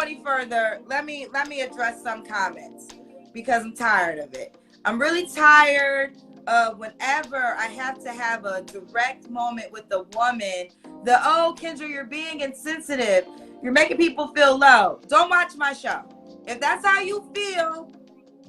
any further, let me address some comments because I'm tired of it. I'm really tired of whenever I have to have a direct moment with a woman, oh, Kendra, you're being insensitive. You're making people feel low. Don't watch my show. If that's how you feel,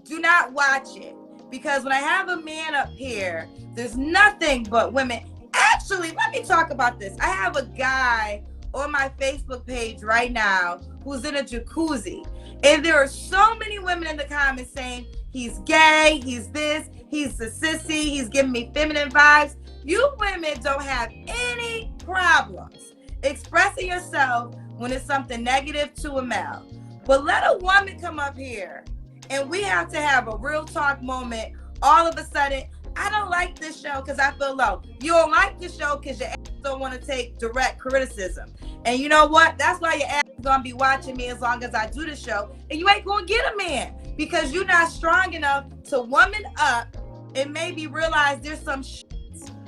do not watch it. Because when I have a man up here, there's nothing but women. Actually, let me talk about this. I have a guy on my Facebook page right now who's in a jacuzzi. And there are so many women in the comments saying he's gay, he's this, he's a sissy, he's giving me feminine vibes. You women don't have any problems expressing yourself when it's something negative to a male. But let a woman come up here and we have to have a real talk moment. All of a sudden, I don't like this show because I feel low. You don't like the show because your ass don't want to take direct criticism. And you know what? That's why your ass is going to be watching me as long as I do the show. And you ain't going to get a man because you're not strong enough to woman up and maybe realize there's some shit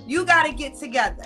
you got to get together.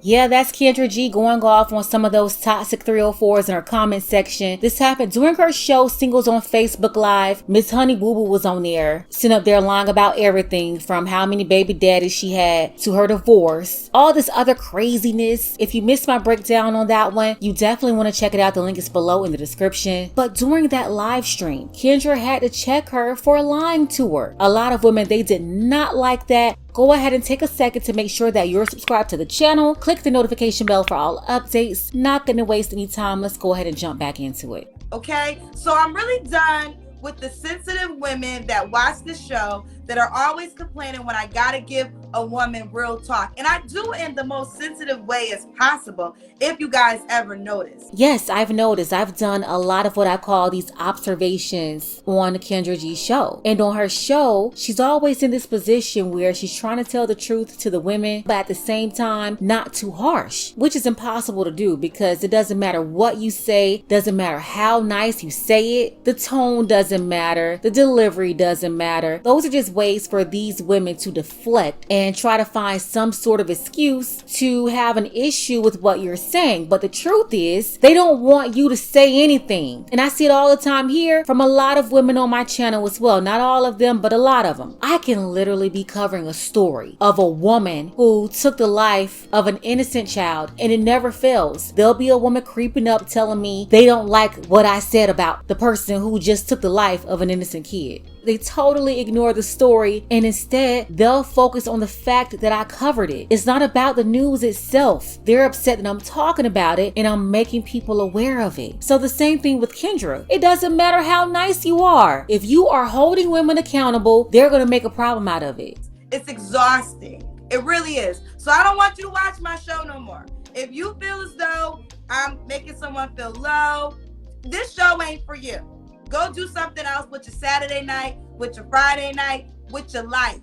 Yeah, that's Kendra G going off on some of those toxic 304s in her comment section. This happened during her show Singles on Facebook Live. Miss Honey Boo Boo was on there, sitting up there lying about everything from how many baby daddies she had to her divorce. All this other craziness. If you missed my breakdown on that one, you definitely want to check it out. The link is below in the description. But during that live stream, Kendra had to check her for lying to her. A lot of women, they did not like that. Go ahead and take a second to make sure that you're subscribed to the channel. Click the notification bell for all updates. Not gonna waste any time. Let's go ahead and jump back into it. Okay, so I'm really done with the sensitive women that watch the show that are always complaining when I gotta give a woman real talk. And I do it in the most sensitive way as possible, if you guys ever notice. Yes, I've noticed. I've done a lot of what I call these observations on Kendra G's show. And on her show, she's always in this position where she's trying to tell the truth to the women, but at the same time, not too harsh, which is impossible to do because it doesn't matter what you say, doesn't matter how nice you say it, the tone doesn't matter, the delivery doesn't matter. Those are just ways for these women to deflect and try to find some sort of excuse to have an issue with what you're saying. But the truth is, they don't want you to say anything. And I see it all the time here from a lot of women on my channel as well. Not all of them, but a lot of them. I can literally be covering a story of a woman who took the life of an innocent child, and it never fails. There'll be a woman creeping up telling me they don't like what I said about the person who just took the life of an innocent kid. They totally ignore the story and instead they'll focus on the fact that I covered it. It's not about the news itself. They're upset that I'm talking about it and I'm making people aware of it. So the same thing with Kendra. It doesn't matter how nice you are. If you are holding women accountable, they're going to make a problem out of it. It's exhausting. It really is. So I don't want you to watch my show no more. If you feel as though I'm making someone feel low, this show ain't for you. Go do something else with your Saturday night, with your Friday night, with your life.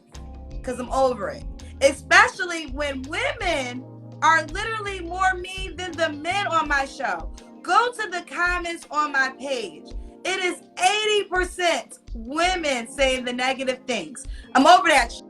Because I'm over it. Especially when women are literally more mean than the men on my show. Go to the comments on my page. It is 80% women saying the negative things. I'm over that shit.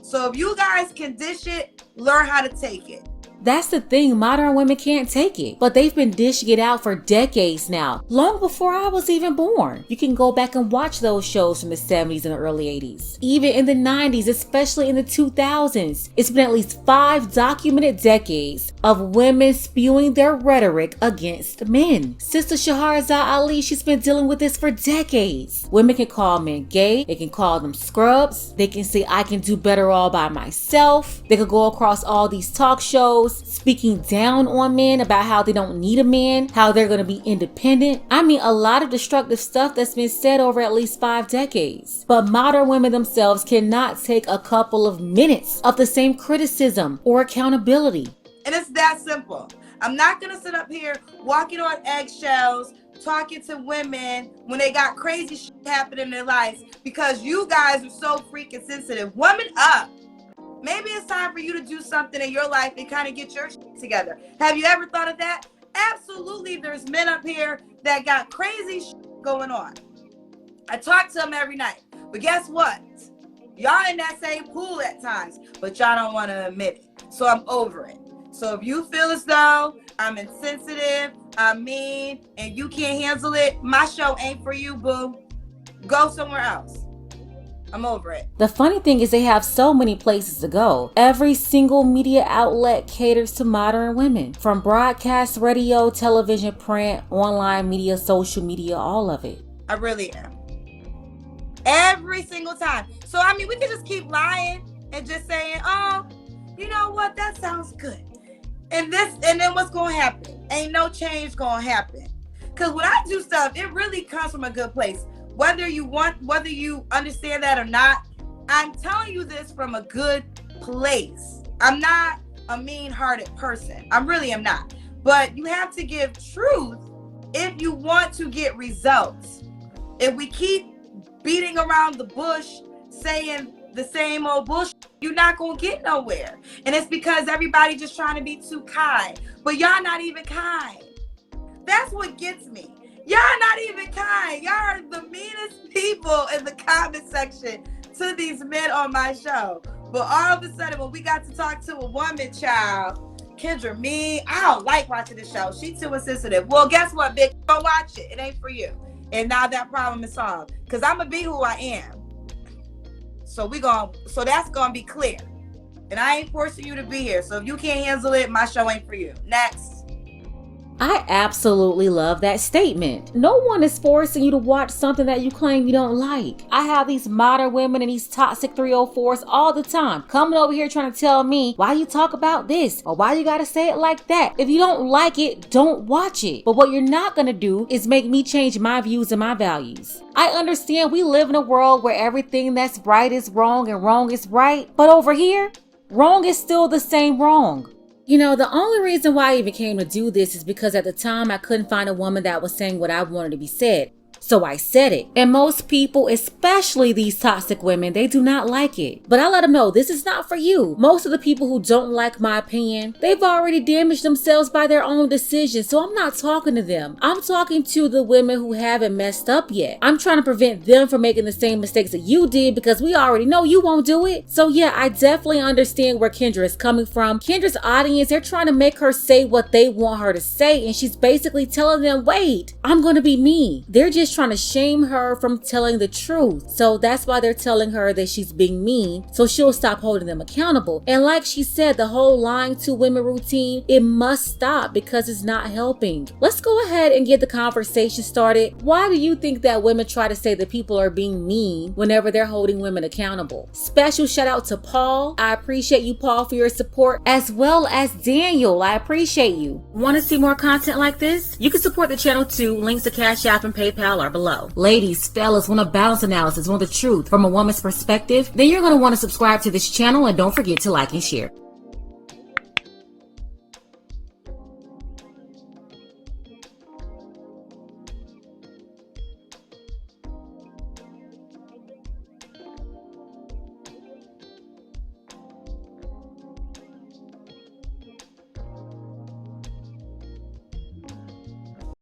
So if you guys can dish it, learn how to take it. That's the thing, modern women can't take it. But they've been dishing it out for decades now, long before I was even born. You can go back and watch those shows from the 70s and the early 80s. Even in the 90s, especially in the 2000s, it's been at least 5 documented decades of women spewing their rhetoric against men. Sister Shahrazad Ali, she's been dealing with this for decades. Women can call men gay, they can call them scrubs, they can say I can do better all by myself. They could go across all these talk shows speaking down on men about how they don't need a man, how they're going to be independent. I mean, a lot of destructive stuff that's been said over at least 5 decades. But modern women themselves cannot take a couple of minutes of the same criticism or accountability. And it's that simple. I'm not going to sit up here walking on eggshells, talking to women when they got crazy shit happening in their lives because you guys are so freaking sensitive. Woman up. Maybe it's time for you to do something in your life and kind of get your shit together. Have you ever thought of that? Absolutely, there's men up here that got crazy shit going on. I talk to them every night. But guess what? Y'all in that same pool at times, but y'all don't want to admit it. So I'm over it. So if you feel as though I'm insensitive, I'm mean, and you can't handle it, my show ain't for you, boo. Go somewhere else. I'm over it. The funny thing is they have so many places to go. Every single media outlet caters to modern women. From broadcast, radio, television, print, online media, social media, all of it. I really am. Every single time. So, I mean, we can just keep lying and just saying, oh, you know what? That sounds good. And then what's going to happen? Ain't no change going to happen. Because when I do stuff, it really comes from a good place. Whether you understand that or not, I'm telling you this from a good place. I'm not a mean-hearted person. I really am not. But you have to give truth if you want to get results. If we keep beating around the bush, saying the same old bullshit, you're not going to get nowhere. And it's because everybody just trying to be too kind. But y'all not even kind. That's what gets me. Y'all not even kind. Y'all are the meanest people in the comment section to these men on my show. But all of a sudden, when we got to talk to a woman, child, Kendra, me, I don't like watching the show. She too insensitive. Well, guess what, bitch? Go watch it. It ain't for you. And now that problem is solved. Because I'm going to be who I am. So that's going to be clear. And I ain't forcing you to be here. So if you can't handle it, my show ain't for you. Next. I absolutely love that statement. No one is forcing you to watch something that you claim you don't like. I have these modern women and these toxic 304s all the time coming over here trying to tell me why you talk about this or why you gotta say it like that. If you don't like it, don't watch it. But what you're not gonna do is make me change my views and my values. I understand we live in a world where everything that's right is wrong and wrong is right. But over here, wrong is still the same wrong. You know, the only reason why I even came to do this is because at the time I couldn't find a woman that was saying what I wanted to be said. So I said it. And most people, especially these toxic women, they do not like it. But I let them know this is not for you. Most of the people who don't like my opinion, they've already damaged themselves by their own decisions. So I'm not talking to them. I'm talking to the women who haven't messed up yet. I'm trying to prevent them from making the same mistakes that you did because we already know you won't do it. So yeah, I definitely understand where Kendra is coming from. Kendra's audience, they're trying to make her say what they want her to say. And she's basically telling them, wait, I'm going to be me. They're just trying to shame her from telling the truth. So that's why they're telling her that she's being mean, so she'll stop holding them accountable. And like she said, the whole lying to women routine, it must stop because it's not helping. Let's go ahead and get the conversation started. Why do you think that women try to say that people are being mean whenever they're holding women accountable? Special shout out to Paul. I appreciate you, Paul, for your support, as well as Daniel. I appreciate you. Want to see more content like this? You can support the channel too. Links to Cash App and PayPal are below. Ladies, fellas, want a balance analysis, want the truth from a woman's perspective? Then you're going to want to subscribe to this channel and don't forget to like and share.